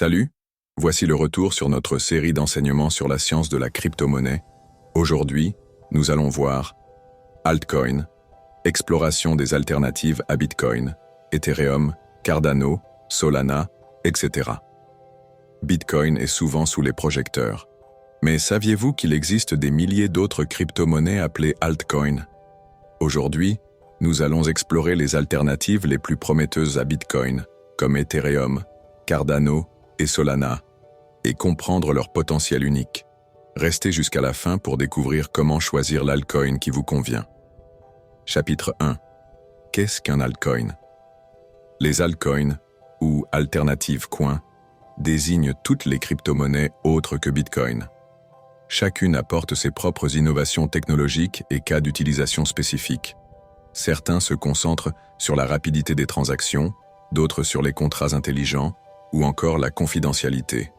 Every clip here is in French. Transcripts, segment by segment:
Salut, voici le retour sur notre série d'enseignements sur la science de la crypto-monnaie. Aujourd'hui, nous allons voir Altcoin, exploration des alternatives à Bitcoin, Ethereum, Cardano, Solana, etc. Bitcoin est souvent sous les projecteurs. Mais saviez-vous qu'il existe des milliers d'autres crypto-monnaies appelées altcoins? Aujourd'hui, nous allons explorer les alternatives les plus prometteuses à Bitcoin, comme Ethereum, Cardano et Solana, et comprendre leur potentiel unique. Restez jusqu'à la fin pour découvrir comment choisir l'altcoin qui vous convient. Chapitre 1. Qu'est-ce qu'un altcoin? Les altcoins, ou alternatives coins, désignent toutes les crypto-monnaies autres que Bitcoin. Chacune apporte ses propres innovations technologiques et cas d'utilisation spécifiques. Certains se concentrent sur la rapidité des transactions, d'autres sur les contrats intelligents, ou encore la confidentialité.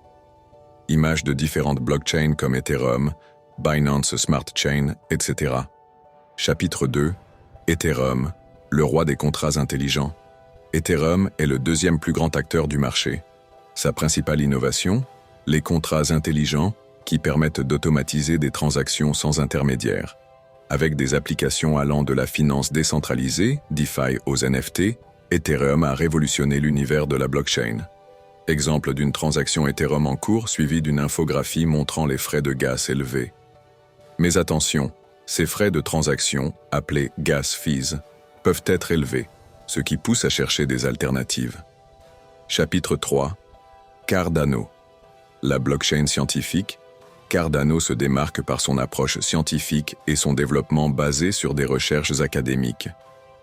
Images de différentes blockchains comme Ethereum, Binance Smart Chain, etc. Chapitre 2. Ethereum, le roi des contrats intelligents. Ethereum est le deuxième plus grand acteur du marché. Sa principale innovation, les contrats intelligents qui permettent d'automatiser des transactions sans intermédiaire. Avec des applications allant de la finance décentralisée, DeFi aux NFT, Ethereum a révolutionné l'univers de la blockchain. Exemple d'une transaction Ethereum en cours suivie d'une infographie montrant les frais de gas élevés. Mais attention, ces frais de transaction, appelés gas fees, peuvent être élevés, ce qui pousse à chercher des alternatives. Chapitre 3. Cardano. La blockchain scientifique, Cardano se démarque par son approche scientifique et son développement basé sur des recherches académiques.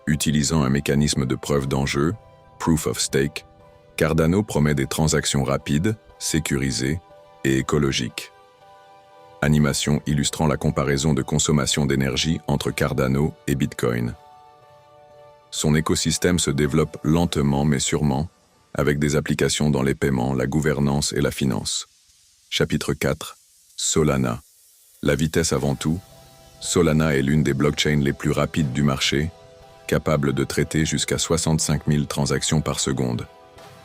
Utilisant un mécanisme de preuve d'enjeu, Proof of Stake, Cardano promet des transactions rapides, sécurisées et écologiques. Animation illustrant la comparaison de consommation d'énergie entre Cardano et Bitcoin. Son écosystème se développe lentement mais sûrement, avec des applications dans les paiements, la gouvernance et la finance. Chapitre 4. Solana. La vitesse avant tout. Solana est l'une des blockchains les plus rapides du marché, capable de traiter jusqu'à 65 000 transactions par seconde.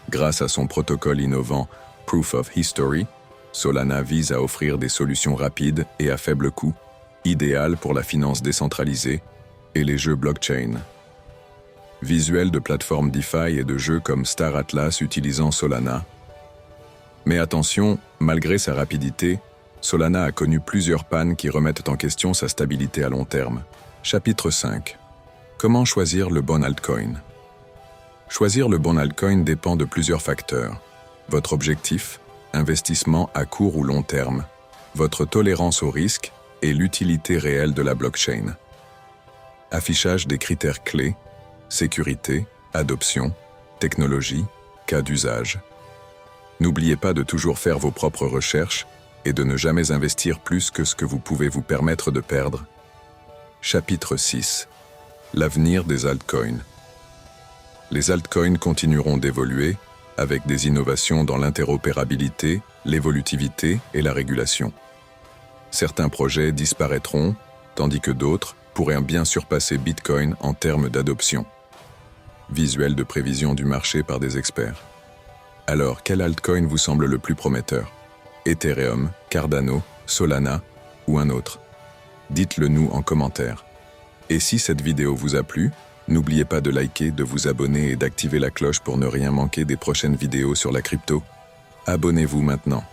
Grâce à son protocole innovant Proof of History, Solana vise à offrir des solutions rapides et à faible coût, idéales pour la finance décentralisée et les jeux blockchain. Visuels de plateformes DeFi et de jeux comme Star Atlas utilisant Solana. Mais attention, malgré sa rapidité, Solana a connu plusieurs pannes qui remettent en question sa stabilité à long terme. Chapitre 5. Comment choisir le bon altcoin? Choisir le bon altcoin dépend de plusieurs facteurs. Votre objectif, investissement à court ou long terme, votre tolérance au risque et l'utilité réelle de la blockchain. Affichage des critères clés, sécurité, adoption, technologie, cas d'usage. N'oubliez pas de toujours faire vos propres recherches et de ne jamais investir plus que ce que vous pouvez vous permettre de perdre. Chapitre 6. L'avenir des altcoins. Les altcoins continueront d'évoluer avec des innovations dans l'interopérabilité, l'évolutivité et la régulation. Certains projets disparaîtront, tandis que d'autres pourraient bien surpasser Bitcoin en termes d'adoption. Visuel de prévision du marché par des experts. Alors, quel altcoin vous semble le plus prometteur? Ethereum, Cardano, Solana ou un autre? Dites-le nous en commentaire. Et si cette vidéo vous a plu, n'oubliez pas de liker, de vous abonner et d'activer la cloche pour ne rien manquer des prochaines vidéos sur la crypto. Abonnez-vous maintenant.